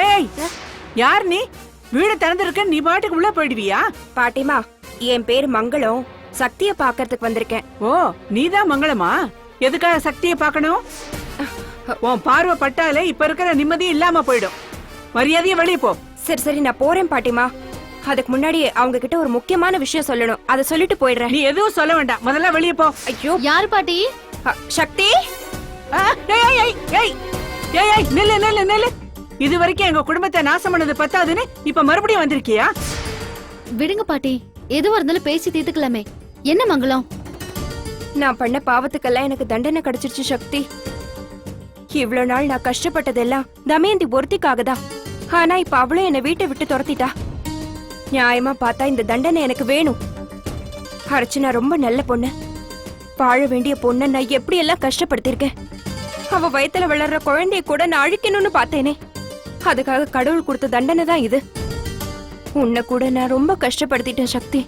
ஏய், யார் நீ? வீடு திறந்திருக்க, நீ பாட்டுக்கு உள்ள போயிடுவியா? பாட்டிமா, என் பேரு மங்களம். சக்திய பாக்கறதுக்கு வந்திருக்கேன். ஓ, நீதான் மங்களமா? எதுக்காக சக்தியை பார்க்கணும்? உன் பார்வை பட்டாலே இப்ப இருக்கிற நிம்மதி இல்லாம போயிடும். மரியாதையா வெளியே போ. சரி சரி, நான் போறேன் பாட்டிமா. அதுக்கு முன்னாடி அவங்க கிட்ட ஒரு முக்கியமான விஷயம் சொல்லணும். அதை சொல்லிட்டு போயிடுறேன். நீ எதுவும் சொல்ல வேண்டாம், முதல்ல வெளியே போ. ஐயோ, யாரு பாட்டி? சக்தி. நில்லு நில்லு நில்லு. இது வரைக்கும் எங்க குடும்பத்தை நாசம் பண்ணது பத்தாதுன்னு இப்ப மறுபடியும் வந்திருக்கியா? விடுங்க பாட்டி, எதுவா இருந்தாலும் பேசி தீர்த்துக்கலாமே. என்ன மங்களம்? நான் பண்ண பாவத்துக்கெல்லாம் எனக்கு தண்டனை கிடைச்சிருச்சு சக்தி. இவ்வளவு நாள் நான் கஷ்டப்பட்டதெல்லாம் தமயந்தி ஒருத்திக்காக தான். ஆனா இப்ப அவளும் என்னை வீட்டை விட்டு துரத்திட்டா. நியாயமா பார்த்தா இந்த தண்டனை எனக்கு வேணும். அர்ச்சனா ரொம்ப நல்ல பொண்ணு. வாழ வேண்டிய பொண்ணை நான் எப்படி எல்லாம் கஷ்டப்படுத்திருக்கேன். அவ வயித்துல வளர்ற குழந்தைய கூட நான் அழிக்கணும்னு பார்த்தேனே. அதுக்காக கடவுள் கொடுத்த தண்டனை தான் இது. உன்னை கூட நான் ரொம்ப கஷ்டப்படுத்திட்டேன் சக்தி.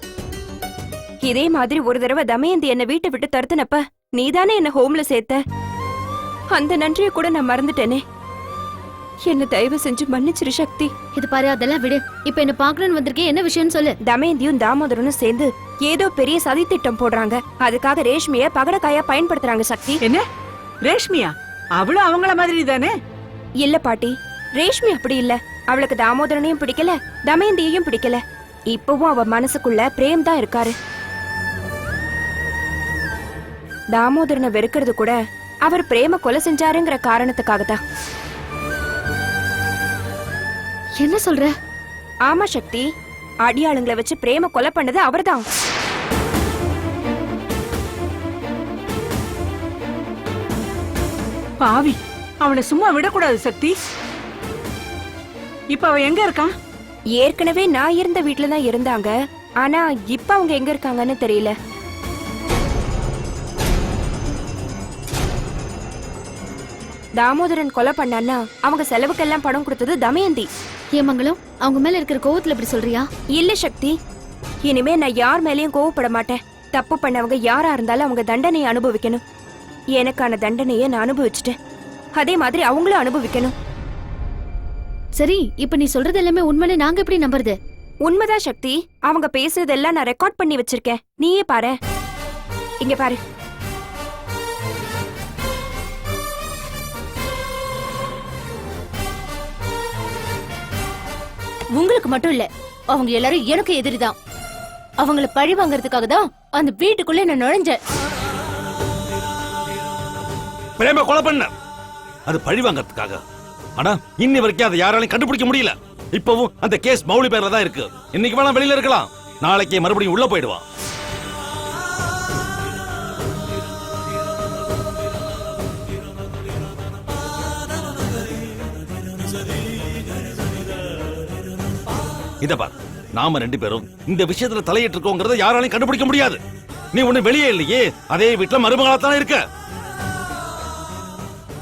இதே மாதிரி ஒரு தடவை தமயந்தி என்னை வீட்டை விட்டு துரத்துனப்ப நீதானே என்ன ஹோம்ல சேர்த்த. அந்த நன்றியை கூட நான் மறந்துட்டேனே. என்ன தயவு செஞ்சு மன்னிச்சிரு சக்தி. இது பாரு, அதெல்லாம் விடு. இப்ப என்ன பாக்கணும்னு வந்திருக்கேன். என்ன விஷயம்னு சொல்லு. தமயந்தியும் தாமோதரனும் சேர்ந்து ஏதோ பெரிய சதி திட்டம் போடுறாங்க. அதுக்காக ரேஷ்மிய பகடக்காயா பயன்படுத்துறாங்க சக்தி. என்ன? ரேஷ்மியா? அவளும் அவங்கள மாதிரி தானே? இல்ல பாட்டி, ரேஷ்மி அப்படி இல்ல. அவளுக்கு தாமோதரனையும் பிடிக்கல, தமயந்தியையும் பிடிக்கல. இப்பவும் அவ மனசுக்குள்ள பிரேம் தான் இருக்காரு. தாமோதரனை வெறுக்கிறது கூட அவர் பிரேம கொலை செஞ்சாருங்கிற காரணத்துக்காக தான். என்ன சொல்ற? ஆமா சக்தி, அடியாளுங்களை வச்சு பிரேம கொலை பண்ணது அவர்தான். பாவி, அவனை சும்மா விடக்கூடாது சக்தி. இப்ப அவ எங்க இருக்கான்? ஏற்கனவே நான் இருந்த வீட்டுல தான் இருந்தாங்க. ஆனா இப்ப அவங்க எங்க இருக்காங்கன்னு தெரியல. தாமோதரன் கொலை பண்ணான்னா அவங்க செலவுக்கெல்லாம் பணம் கொடுத்தது தமயந்தி. ஏன் மங்களம், அவங்க மேல இருக்கிற கோவத்துல இப்படி சொல்றியா? இல்ல சக்தி, இனிமே நான் யார் மேலயும் கோவப்பட மாட்டேன். தப்பு பண்ணவங்க யாரா இருந்தாலும் அவங்க தண்டனையை அனுபவிக்கணும். எனக்கான தண்டனையை நான் அனுபவிச்சுட்டேன். அதே மாதிரி அவங்களும் அனுபவிக்கணும். சரி, இப்ப நீ சொல்றது எல்லாமே உண்மைன்னு நாங்க எப்படி நம்புறது? உண்மைதான் சக்தி. அவங்க பேசுறதெல்லாம் நான் ரெக்கார்ட் பண்ணி வச்சிருக்கேன். நீயே பாரு. இங்க பாரு. உங்களுக்கு மட்டும் இல்ல, அவங்க எல்லாரும் எனக்கு எதிரிதான். அவங்கள பழி வாங்கறதுக்காக தான் அந்த வீட்டுக்குள்ள நான் நுழைஞ்சேன். பிரேம கொலை பண்ண அது பழி வாங்கறதுக்காக. ஆனா இன்னி வரைக்கும் அதை யாராலையும் கண்டுபிடிக்க முடியல. இப்பவும் அந்த கேஸ் மௌலி பேர்ல தான் இருக்கு. இன்னைக்கு வேணா வெளியில இருக்கலாம், நாளைக்கு மறுபடியும் உள்ள போயிடுவான். இத பார், நாம ரெண்டு பேரும் இந்த விஷயத்துல தலையிட்டு இருக்கோங்கிறத யாராலையும் கண்டுபிடிக்க முடியாது. நீ ஒண்ணு வெளியே இல்லையே, அதே வீட்டுல மருமகளாத்தானே இருக்க.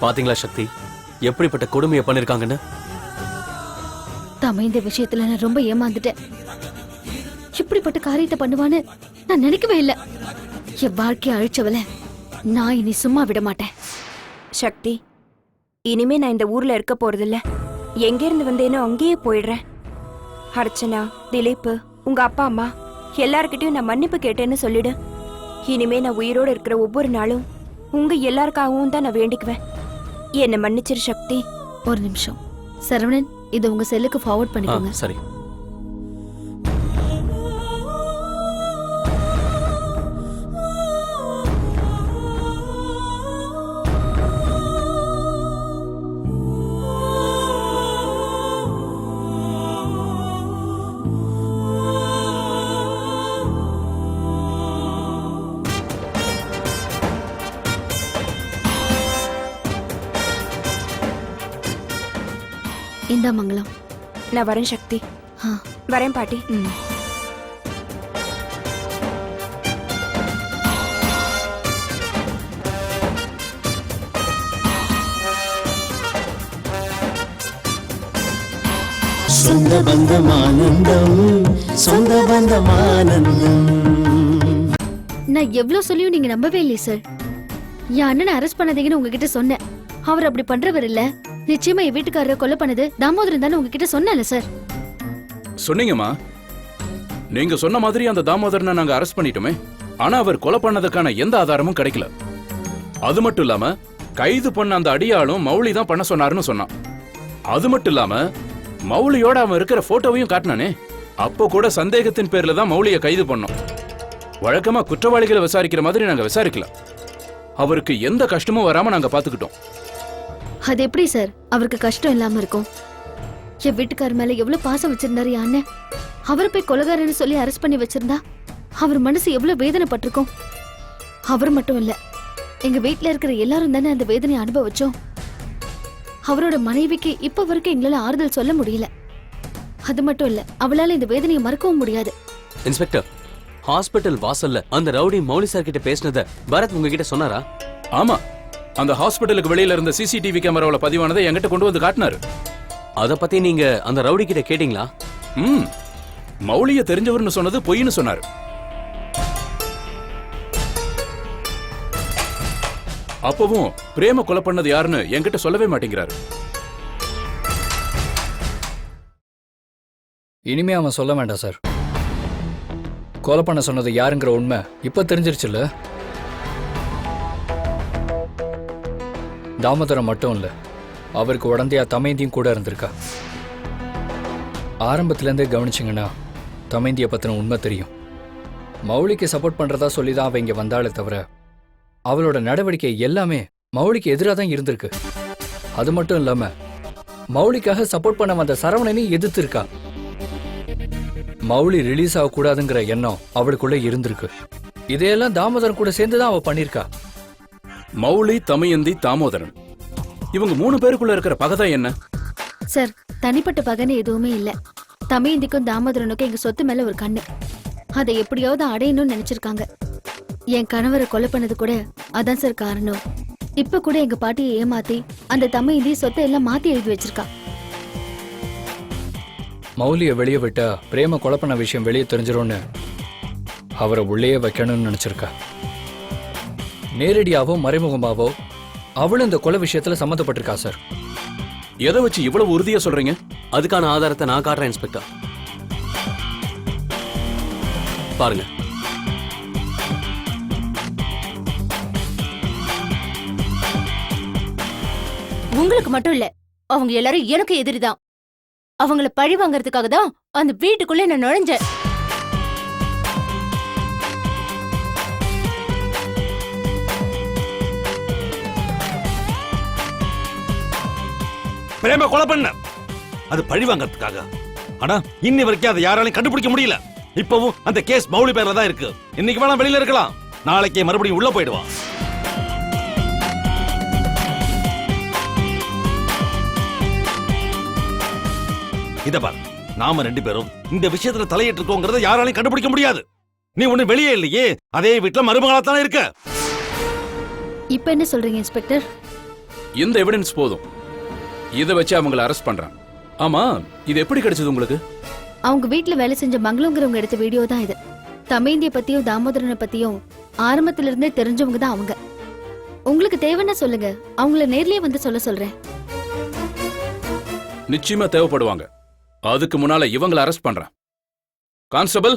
பாத்தீங்களா சக்தி, எப்படிப்பட்ட கொடுமையை பண்ணிருக்காங்கன்னு? தமயந்த விஷயத்துல நான் ரொம்ப ஏமாந்துட்டேன். இப்படிப்பட்ட காரியத்தை பண்ணுவான்னு நான் நினைக்கவே இல்ல. என் வாழ்க்கையை அழிச்சவள நான் இனி சும்மா விட மாட்டேன். சக்தி, இனிமே நான் இந்த ஊர்ல இருக்க போறதில்ல. எங்க இருந்து வந்தேனோ அங்கேயே போயிடுறேன். அர்ச்சனா, திலீப், உங்க அப்பா அம்மா எல்லார்கிட்டயும் நான் மன்னிப்பு கேட்டேன்னு சொல்லிடு. இனிமே நான் உயிரோடு இருக்கிற ஒவ்வொரு நாளும் உங்க எல்லாருக்காகவும் தான் நான் வேண்டிக்குவேன். என்ன மன்னிச்சிரு சக்தி. ஒரு நிமிஷம் சரவணன், இதை உங்க செல்லுக்கு ஃபார்வர்ட் பண்ணிக்கோங்க. சரி. இந்தா மங்களம். நான் வரேன் சக்தி. வரேன் பாட்டி. சொந்த பந்தமானந்தம், சொந்த பந்தமானந்தம். நான் எவ்வளவு சொல்லியும் நீங்க நம்பவே இல்லையே சார். என் அண்ணனை அரெஸ்ட் பண்ணாதீங்கன்னு உங்ககிட்ட சொன்னேன். அவர் அப்படி பண்றவர் இல்ல. நிச்சயமா என் வீட்டுக்காரரை கொலை பண்ணது தாமோதரன் தானே உங்ககிட்ட சொன்னேன்ல சார். சொன்னீங்கம்மா. நீங்க சொன்ன மாதிரி அந்த தாமோதரனை நாங்க அரெஸ்ட் பண்ணிட்டோமே. ஆனா அவர் கொலை பண்ணதுக்கான எந்த ஆதாரமும் கிடைக்கல. அது மட்டும் இல்லாம கைது பண்ண அந்த அடியாளும் மௌலி தான் பண்ண சொன்னாருன்னு சொன்னான். அது மட்டும் இல்லாம மௌலியோட அவன் இருக்கிற போட்டோவையும் காட்டினானே. அப்போ கூட சந்தேகத்தின் பேர்ல தான் மௌலியை கைது பண்ணோம். வழக்கமா குற்றவாளிகளை விசாரிக்கிற மாதிரி நாங்க விசாரிக்கல. அவருக்கு எந்த கஷ்டமும் வராம நாங்க பாத்துக்கிட்டோம். அது எப்படி சார் அவருக்கு கஷ்டம் இல்லாம இருக்கும்? என் வீட்டுக்காரர் மேல எவ்வளவு பாசம் வச்சிருந்தாரு என் அண்ணன். அவரை போய் கொலைகாரன்னு சொல்லி அரெஸ்ட் பண்ணி வச்சிருந்தா அவர் மனசு எவ்வளவு வேதனைப்பட்டிருக்கும். அவர் மட்டும் இல்ல, எங்க வீட்டுல இருக்கிற எல்லாரும் தானே அந்த வேதனையை அனுபவிச்சோம். அவரோட மனைவிக்கு இப்ப வரைக்கும் எங்களால ஆறுதல் சொல்ல முடியல. அது மட்டும் இல்ல, அவளால இந்த வேதனையை மறக்கவும் முடியாது. இன்ஸ்பெக்டர், ஹாஸ்பிட்டல் வாசல்ல அந்த ரவுடி மௌலி சார் கிட்ட பேசினத பரத் உங்ககிட்ட சொன்னாரா? ஆமா, அந்த ஹாஸ்பிட்டலுக்கு வெளியில இருந்த சிசிடிவி கேமராவுல பதிவானதை என்கிட்ட கொண்டு வந்து காட்டினாரு. அத பத்தி நீங்க அந்த ரவுடி கிட்ட கேட்டீங்களா? மௌலிய தெரிஞ்சவர்னு சொன்னது பொய்ன்னு சொன்னாரு. அப்பவும் பிரேம கொலை பண்ணது யாருன்னு என்கிட்ட சொல்லவே மாட்டேங்கிறாரு. இனிமே அவன் சொல்ல வேண்டாம் சார். கொலை பண்ண சொன்னது யாருங்கிற உண்மை இப்ப தெரிஞ்சிருச்சுல்ல. தாமோதரம் மட்டும் இல்ல, அவருக்கு உடந்தையா தமைந்தியும் கூட இருந்திருக்கா. ஆரம்பத்திலேருந்தே கவனிச்சிங்கன்னா தமைந்திய பத்தின உண்மை தெரியும். மௌலிக்கு சப்போர்ட் பண்றதா சொல்லிதான் அவ இங்க வந்தாலே தவிர அவளோட நடவடிக்கை எல்லாமே மௌலிக்கு எதிராக தான் இருந்திருக்கு. அது மட்டும் இல்லாம மௌலிக்காக சப்போர்ட் பண்ண வந்த சரவணனையும் எதிர்த்து இருக்கா. மௌலி ரிலீஸ் ஆகக்கூடாதுங்கிற எண்ணம் அவளுக்குள்ள இருந்திருக்கு. இதையெல்லாம் தாமோதரன் கூட சேர்ந்துதான் அவ பண்ணிருக்கா. மௌலி, தமயந்தி, தாமோதரன் இவங்க 3 பேருக்குள்ள இருக்கிற பகைதான் என்ன? சார், தனிப்பட்ட பகனை எதுவுமே இல்ல. தமையந்திக்கும் தாமோதரனுக்கும் எங்க சொத்து மேல ஒரு கண்ணு. அதை எப்படியாவது அடையணும்னு நினைச்சிருக்காங்க. என் கணவரை கொலை பண்ணது கூட அதான் சார் காரணம். இப்ப கூட எங்க பாட்டியை ஏமாத்தி அந்த தமையந்தி சொத்தை எல்லாம் மாத்தி எழுதி வச்சிருக்கா. மௌலிய வெளியே விட்டா பிரேம கொலை பண்ண விஷயம் வெளியே தெரிஞ்சிரும்னு அவரை உள்ளேயே வைக்கணும்னு நினைச்சிருக்கா. நேரடியாவோ மறைமுகமாவோ அவளும் இந்த கொலை விஷயத்துல சம்மந்தப்பட்டிருக்கா சார். எதை வச்சு இவ்வளவு உறுதியா சொல்றீங்க? அதுக்கான ஆதாரத்தை நான் காட்டுறேன் இன்ஸ்பெக்டர். பாருங்க. உங்களுக்கு மட்டும் இல்ல, அவங்க எல்லாரும் எனக்கு எதிரிதான். அவங்கள பழி வாங்கறதுக்காக தான் அந்த வீட்டுக்குள்ள நான் நுழைஞ்சேன். பிரேம கொலை பண்ண அது பழி வாங்கறதுக்காக. ஆனா இன்னி வரைக்கும் அதை யாராலையும் கண்டுபிடிக்க முடியல. இப்பவும் அந்த கேஸ் மௌலி பேர்ல தான் இருக்கு. இன்னைக்கு வேணா வெளியில இருக்கலாம், நாளைக்கே மறுபடியும் உள்ள போயிடுவான். இத பாரு, நாம 2 பேரும் இந்த விஷயத்துல தலையிட்டு இருக்கோங்கிறத யாராலையும் கண்டுபிடிக்க முடியாது. நீ ஒண்ணு வெளியே இல்லையே, அதே வீட்டுல மருமகளாத்தானே இருக்க. இப்ப என்ன சொல்றீங்க இன்ஸ்பெக்டர்? இந்த எவிடன்ஸ் போதும். இதை வச்சு அவங்களை அரெஸ்ட் பண்றான். ஆமா, இது எப்படி கிடைச்சது உங்களுக்கு? அவங்க வீட்டுல வேலை செஞ்ச மங்களங்கிறவங்க எடுத்த வீடியோ தான் இது. தமைந்திய பத்தியும் தாமோதரனை பத்தியும் ஆரம்பத்துல இருந்தே தெரிஞ்சவங்க தான் அவங்க. உங்களுக்கு தேவைன்னா சொல்லுங்க, அவங்கள நேர்லயே வந்து சொல்ல சொல்றேன். நிச்சயமா தேவைப்படுவாங்க. அதுக்கு முன்னால இவங்களை அரெஸ்ட் பண்றேன். கான்ஸ்டபிள்,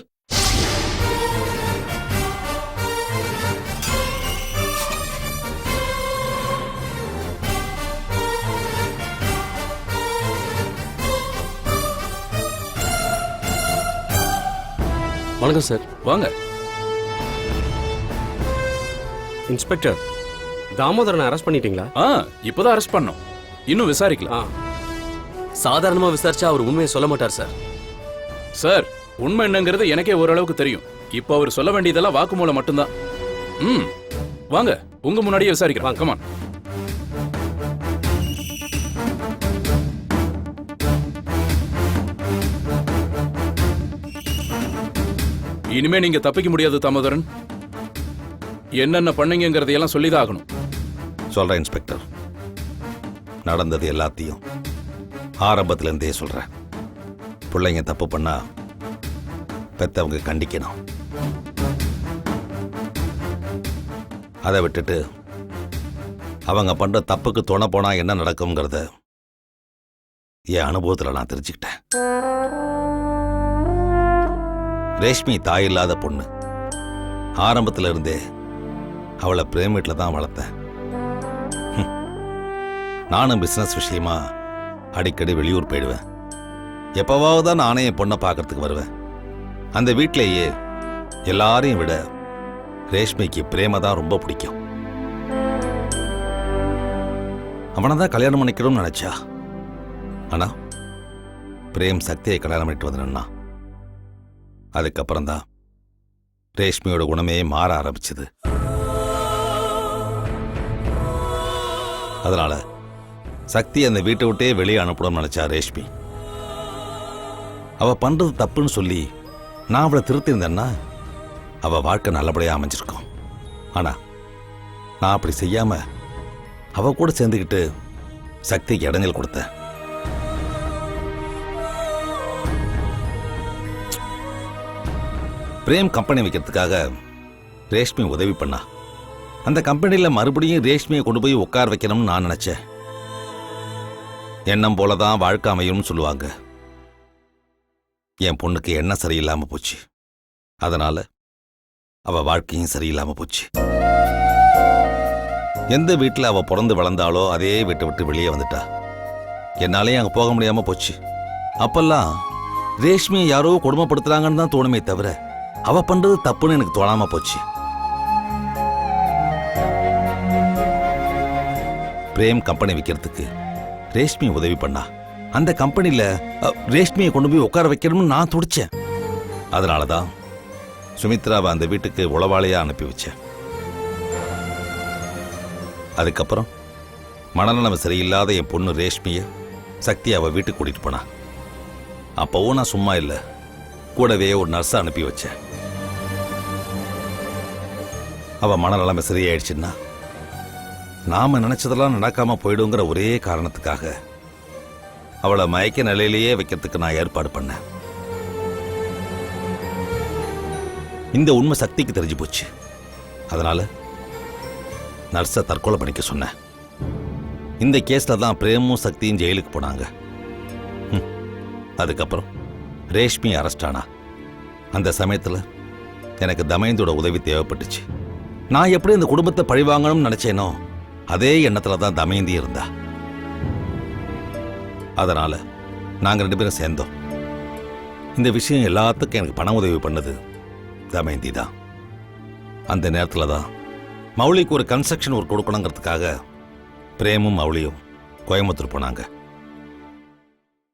வணக்கம் சார். வாங்க. இன்ஸ்பெக்டர், தாமோதரனை அரெஸ்ட் பண்ணிட்டீங்களா? இப்பதான் அரெஸ்ட் பண்ணோம். இன்னும் விசாரிக்கலாம். சாதாரணமா விசாரிச்சா அவர் உண்மையை சொல்ல மாட்டார் சார். சார், உண்மை என்னங்கிறது எனக்கே ஓரளவுக்கு தெரியும். இப்போ அவர் சொல்ல வேண்டியதெல்லாம் வாக்குமூலம் மட்டும்தான். வாங்க, உங்க முன்னாடியே விசாரிக்கலாம். கமான். இனிமே நீங்க தப்பிக்க முடியாது தாமோதரன். என்னென்ன பண்ணீங்கிறதையெல்லாம் சொல்லிதான் ஆகணும். சொல்றேன் இன்ஸ்பெக்டர், நடந்தது எல்லாத்தையும் ஆரம்பத்துல இருந்தே சொல்றேன். பிள்ளைங்க தப்பு பண்ணா பெத்தவங்க கண்டிக்கணும். அதை விட்டுட்டு அவங்க பண்ற தப்புக்கு துணை போனா என்ன நடக்கும்ங்கிறத என் அனுபவத்துல நான் தெரிஞ்சுக்கிட்டேன். ரேஷ்மி தாய் இல்லாத பொண்ணு. ஆரம்பத்துல இருந்தே அவளை பிரேம் வீட்டில தான் வளர்த்தேன். நானும் பிசினஸ் விஷயமா அடிக்கடி வெளியூர் போயிடுவேன். எப்பவாவது தான் நானே என் பொண்ணை பார்க்கறதுக்கு வருவேன். அந்த வீட்டிலேயே எல்லாரையும் விட ரேஷ்மிக்கு பிரேம தான் ரொம்ப பிடிக்கும். அவனை தான் கல்யாணம் பண்ணிக்கணும்னு நினைச்சா. ஆனா பிரேம் சக்தியை கல்யாணம் பண்ணிட்டு வந்தா. அதுக்கப்புறம் தான் ரேஷ்மியோட குணமே மாற ஆரம்பிச்சது. அதனால சக்தி அந்த வீட்டை விட்டே வெளியே அனுப்பணும்னு நினைச்சா ரேஷ்மி. அவ பண்றது தப்புன்னு சொல்லி நான் அவளை திருத்திருந்தேன்னா அவ வாழ்க்கை நல்லபடியா அமைஞ்சிருக்கும். ஆனா நான் அப்படி செய்யாம அவ கூட சேர்ந்துக்கிட்டு சக்திக்கு இடைஞ்சல் கொடுத்தேன். பிரேம் கம்பெனி வைக்கிறதுக்காக ரேஷ்மி உதவி பண்ணா. அந்த கம்பெனியில் மறுபடியும் ரேஷ்மியை கொண்டு போய் உட்கார வைக்கணும்னு நான் நினைச்சேன். எண்ணம் போலதான் வாழ்க்கை அமையும்னு சொல்லுவாங்க. என் பொண்ணுக்கு எண்ணம் சரியில்லாம போச்சு. அதனால அவ வாழ்க்கையும் சரியில்லாம போச்சு. எந்த வீட்டில் அவ பிறந்து வளர்ந்தாலோ அதே வீட்டை விட்டு வெளியே வந்துட்டா. என்னாலேயும் அங்கே போக முடியாம போச்சு. அப்பெல்லாம் ரேஷ்மியை யாரோ கொடுமைப்படுத்துறாங்கன்னு தான் தோணுமே தவிர அவ பண்றது தப்புன்னு எனக்கு தோணாம போச்சு. பிரேம் கம்பெனி விற்கிறதுக்கு ரேஷ்மி உதவி பண்ணா. அந்த கம்பெனியில ரேஷ்மியை கொண்டு போய் உட்கார வைக்கணும்னு நான் துடிச்சேன். அதனாலதான் சுமித்ராவை அந்த வீட்டுக்கு உளவாளியா அனுப்பி வச்சேன். அதுக்கப்புறம் மனநலம் சரியில்லாத என் பொண்ணு ரேஷ்மிய சக்தி அவ வீட்டுக்கு கூட்டிட்டு போனா. அப்பவும் நான் சும்மா இல்லை, கூடவே ஒரு நர்ஸை அனுப்பி வச்சேன். அவ மனநலம் சரியாயிடுச்சுன்னா நாம நினைச்சதெல்லாம் நடக்காம போயிடுங்கிற ஒரே காரணத்துக்காக அவளை மயக்க நிலையிலேயே வைக்கிறதுக்கு நான் ஏற்பாடு பண்ணேன். இந்த உண்மை சக்திக்கு தெரிஞ்சு போச்சு. அதனால நர்ஸை தற்கொலை பண்ணிக்க சொன்னேன். இந்த கேஸ்ல தான் பிரேமும் சக்தியும் ஜெயிலுக்கு போனாங்க. அதுக்கப்புறம் ரேஷ்மி அரெஸ்ட் ஆனா. அந்த சமயத்துல எனக்கு தமயந்தியோட உதவி தேவைப்பட்டுச்சு. நான் எப்படி இந்த குடும்பத்தை பழிவாங்கணும்னு நினைச்சேனோ அதே எண்ணத்துல தான் தமயந்தி இருந்தா. அதனால நாங்க 2 பேரும் சேர்ந்தோம். இந்த விஷயம் எல்லாத்துக்கும் எனக்கு பண உதவி பண்ணது தமயந்தி தான். அந்த நேரத்துல தான் மௌலிக்கு ஒரு கன்ஸ்ட்ரக்ஷன் ஒர்க் கொடுக்கணுங்கிறதுக்காக பிரேமும் மௌலியும் கோயம்புத்தூர் போனாங்க.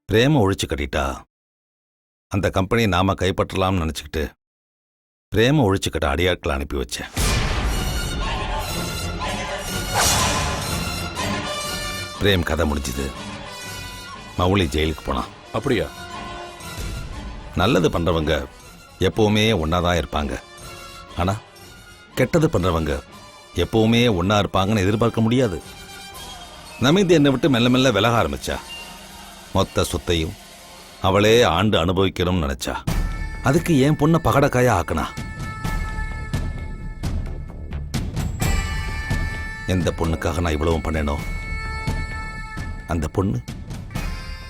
பிரேம ஒழிச்சு கட்டிட்டா அந்த கம்பெனியை நாம கைப்பற்றலாம்னு நினைச்சுக்கிட்டு பிரேம ஒழிச்சு கட்ட அடியாட்களை அனுப்பி வச்சேன். பிரேம் கதை முடிஞ்சது. மௌலி ஜெயிலுக்கு போனான். அப்படியா? நல்லது பண்றவங்க எப்பவுமே ஒன்னாதான் இருப்பாங்க. ஆனா கெட்டது பண்றவங்க எப்பவுமே ஒன்னா இருப்பாங்கன்னு எதிர்பார்க்க முடியாது. நமிந்தி என்னை விட்டு மெல்ல மெல்ல விலக ஆரம்பிச்சா. மொத்த சொத்தையும் அவளே ஆண்டு அனுபவிக்கணும்னு நினைச்சா. அதுக்கு என் பொண்ணை பகடக்காயா ஆக்குனா. எந்த பொண்ணுக்காக நான் இவ்வளவும் பண்ணேனோ அந்த பொண்ணு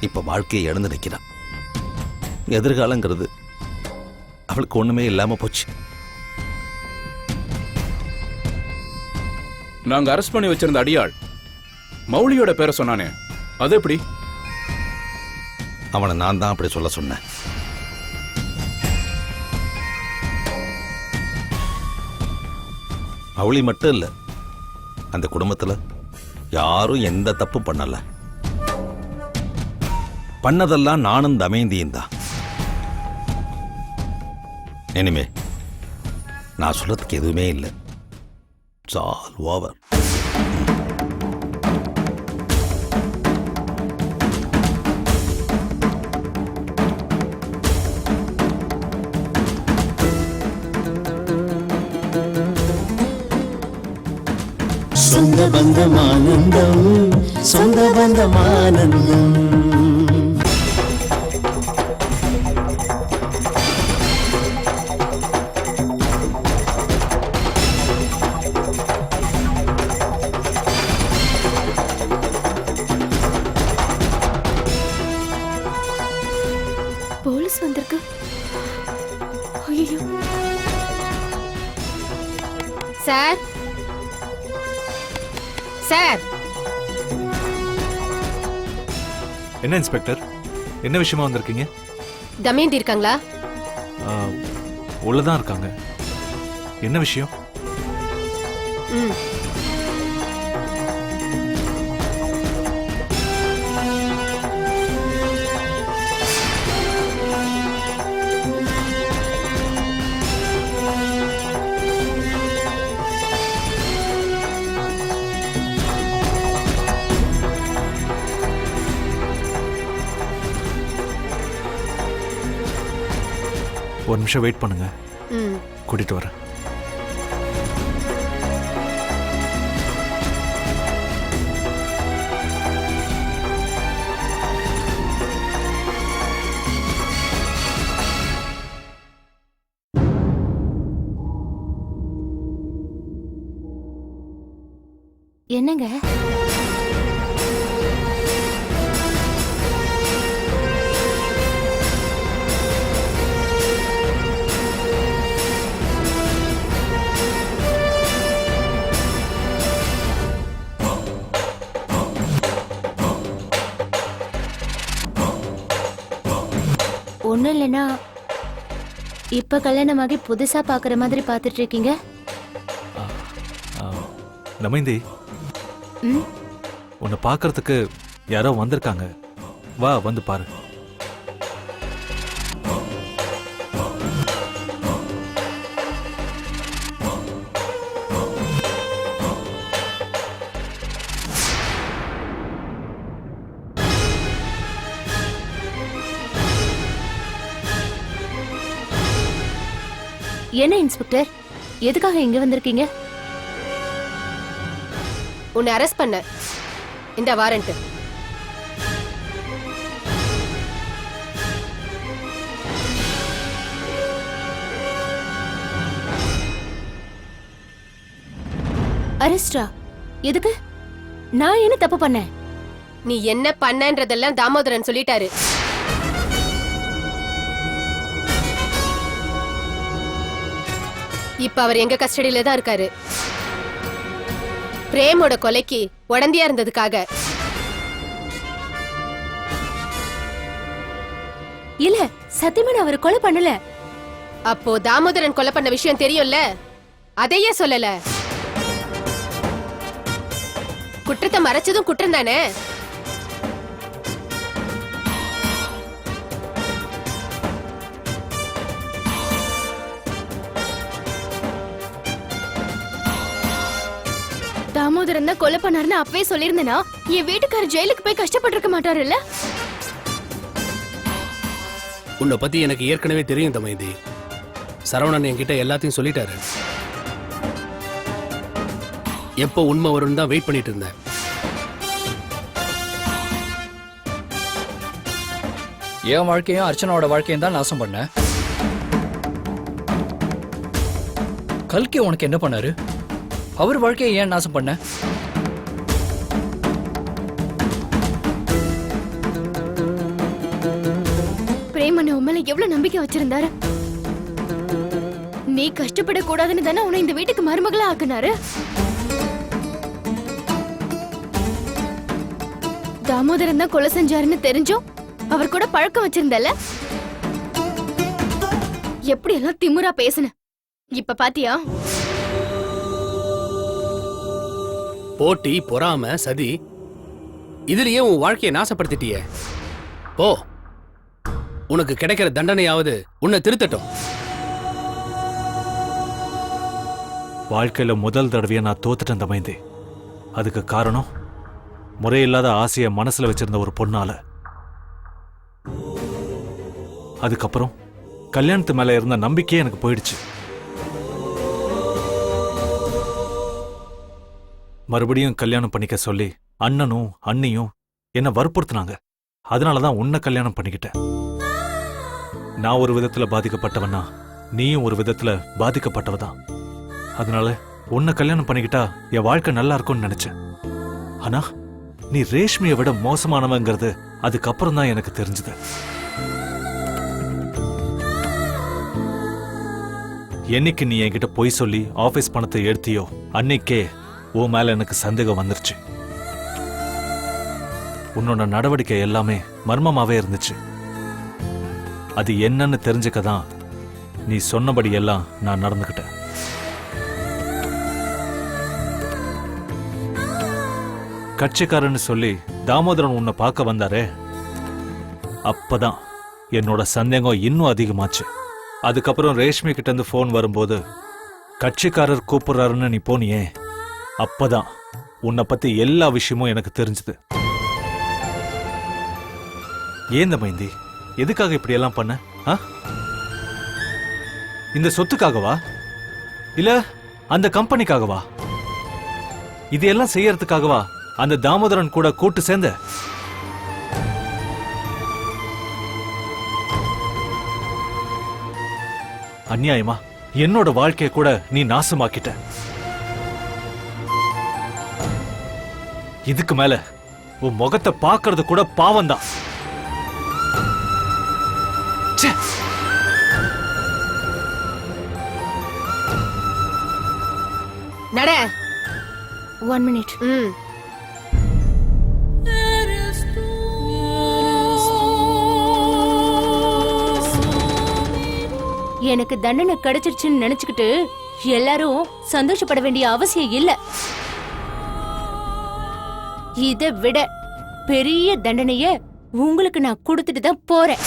இப்ப வாழ்க்கையை இழந்து நிற்கிறான். எதிர்காலங்கிறது அவளுக்கு ஒண்ணுமே இல்லாம போச்சு. நாங்க அரெஸ்ட் பண்ணி வச்சிருந்த அடியாள் மௌலியோட பேரை சொன்னானே, அது எப்படி? அவனை நான் தான் அப்படி சொல்ல சொன்னேன். அவளி மட்டும் இல்ல, அந்த குடும்பத்துல யாரும் எந்த தப்பு பண்ணல. பண்ணதெல்லாம் நானும் தமயந்தியும் தான். இனிமே நான் சொல்றதுக்கு எதுவுமே இல்லை. It's all over. சொந்த பந்தமானந்தம், சொந்த பந்தமானந்தம். சார் சார் என்ன இன்ஸ்பெக்டர், என்ன விஷயமா வந்திருக்கீங்க? தமயந்தி இருக்காங்களா? உள்ளதான் இருக்காங்க. என்ன விஷயம்? ஒரு நிமிஷம் வெயிட் பண்ணுங்க, கூட்டிட்டு வரேன். என்னங்க? ஒண்ணும் இல்லைன்னா இப்ப கல்யாணமாகி புதுசா பாக்குற மாதிரி பாத்துட்டு இருக்கீங்க. தமயந்தி, உன்னை பார்க்கறதுக்கு யாரோ வந்திருக்காங்க. வா, வந்து பாரு. என்ன இன்ஸ்பெக்டர், எதுக்காக இங்க வந்திருக்கீங்க? உன்னை அரெஸ்ட் பண்ண இந்த வாரண்ட். அரெஸ்டா? எதுக்கு? நான் என்ன தப்பு பண்ணேன்? நீ என்ன பண்ணன்றதெல்லாம் தாமோதரன் சொல்லிட்டாரு. இப்ப அவர் எங்க கஸ்டடியில தான் இருக்காரு. பிரேமோட கொலைக்கு உடந்தையா இருந்ததுக்காக. இல்ல, சத்தியமா நான் அவரை கொலை பண்ணல. அப்போ தாமோதரன் கொலை பண்ண விஷயம் தெரியும்ல, அதையே சொல்லல. குற்றத்தை மறைச்சதும் குற்றம் தானே? தாமோதரன் தான் கொலை பண்ணாருன்னு அப்பவே சொல்லியிருந்தேனா என் வீட்டுக்காரர் ஜெயிலுக்கு போய் கஷ்டப்பட்டிருக்க மாட்டாருல்ல? உன்னை பத்தி எனக்கு ஏற்கனவே தெரியும் தமயந்தி. சரவணன் என்கிட்ட எல்லாத்தையும் சொல்லிட்டாரு. எப்போ உண்மை வரும்னு தான் வெயிட் பண்ணிட்டு இருந்தேன். என் வாழ்க்கையும் அர்ச்சனாவோட வாழ்க்கையும் தான் நாசம் பண்ண. கல்கி உனக்கு என்ன பண்ணாரு? அவர் வாழ்க்கையை ஏன் நாசம் பண்ண? பிரேமன் உன் மேல எவ்வளவு நம்பிக்கை வச்சிருந்தாரு. நீ கஷ்டப்படக்கூடாதுன்னு தானே உன்னை இந்த வீட்டுக்கு மருமகளா ஆக்குனாரு. தாமோதரன் தான் கொலை செஞ்சாருன்னு தெரிஞ்சும் அவர் கூட பழக்கம் வச்சிருந்தல. எப்படி எல்லாம் திமுறா பேசுன இப்ப பாத்தியா? போட்டி, பொறாம, சதி, இதுலயே உன் வாழ்க்கையை நாசப்படுத்திட்டியே. போ, உனக்கு கிடைக்கிற தண்டனையாவது உன்னை திருத்தட்டும். வாழ்க்கையில முதல் தடவையா நான் தோத்துட்டேன் தமயந்தி. அதுக்கு காரணம் முறையில்லாத ஆசைய மனசுல வச்சிருந்த ஒரு பொண்ணால. அதுக்கப்புறம் கல்யாணத்து மேல இருந்த நம்பிக்கையே எனக்கு போயிடுச்சு. மறுபடியும் கல்யாணம் பண்ணிக்க சொல்லி அண்ணனும் அண்ணியும் என்ன வற்புறுத்தினாங்க. அதனாலதான் உன்னை கல்யாணம் பண்ணிக்கிட்டேன். நான் ஒரு விதத்துல பாதிக்கப்பட்டவனா, நீயும் ஒரு விதத்துல பாதிக்கப்பட்டவதான். அதனால உன்னை கல்யாணம் பண்ணிக்கிட்டா என் வாழ்க்கை நல்லா இருக்கும்னு நினைச்சேன். ஆனா நீ ரேஷ்மியை விட மோசமானவங்கிறது அதுக்கப்புறம் தான் எனக்கு தெரிஞ்சது. என்னைக்கு நீ என்கிட்ட பொய் சொல்லி ஆபீஸ் பணத்தை எடுத்தியோ அன்னைக்கே உன் மேல எனக்கு சந்தேகம் வந்துருச்சு. உன்னோட நடவடிக்கை எல்லாமே மர்மமாவே இருந்துச்சு. அது என்னன்னு தெரிஞ்சுக்கதான் நீ சொன்னபடி எல்லாம் நான் நடந்துக்கிட்டேன். கட்சிக்காரன்னு சொல்லி தாமோதரன் உன்னை பார்க்க வந்தாரே, அப்பதான் என்னோட சந்தேகம் இன்னும் அதிகமாச்சு. அதுக்கப்புறம் ரேஷ்மி கிட்ட இருந்து போன் வரும்போது கட்சிக்காரர் கூப்பிடுறாருன்னு நீ போனியே, அப்பதான் உன்னை பத்தி எல்லா விஷயமும் எனக்கு தெரிஞ்சது. ஏன் தமயந்தி, எதுக்காக இப்படி எல்லாம் பண்ண? இந்த சொத்துக்காகவா இல்ல அந்த கம்பெனிக்காகவா? இதெல்லாம் செய்யறதுக்காகவா அந்த தாமோதரன் கூட கூட்டு சேர்ந்த? அநியாயமா என்னோட வாழ்க்கைய கூட நீ நாசமாக்கிட்ட. இதுக்கு மேல உன் முகத்தை பார்க்கறது கூட பாவம்தான். நட 1 minute. எனக்கு தண்டனை கிடைச்சிருச்சுன்னு நினைச்சுக்கிட்டு எல்லாரும் சந்தோஷப்பட வேண்டிய அவசியம் இல்ல. இதை விட பெரிய தண்டனைய உங்களுக்கு நான் கொடுத்துட்டு தான் போறேன்.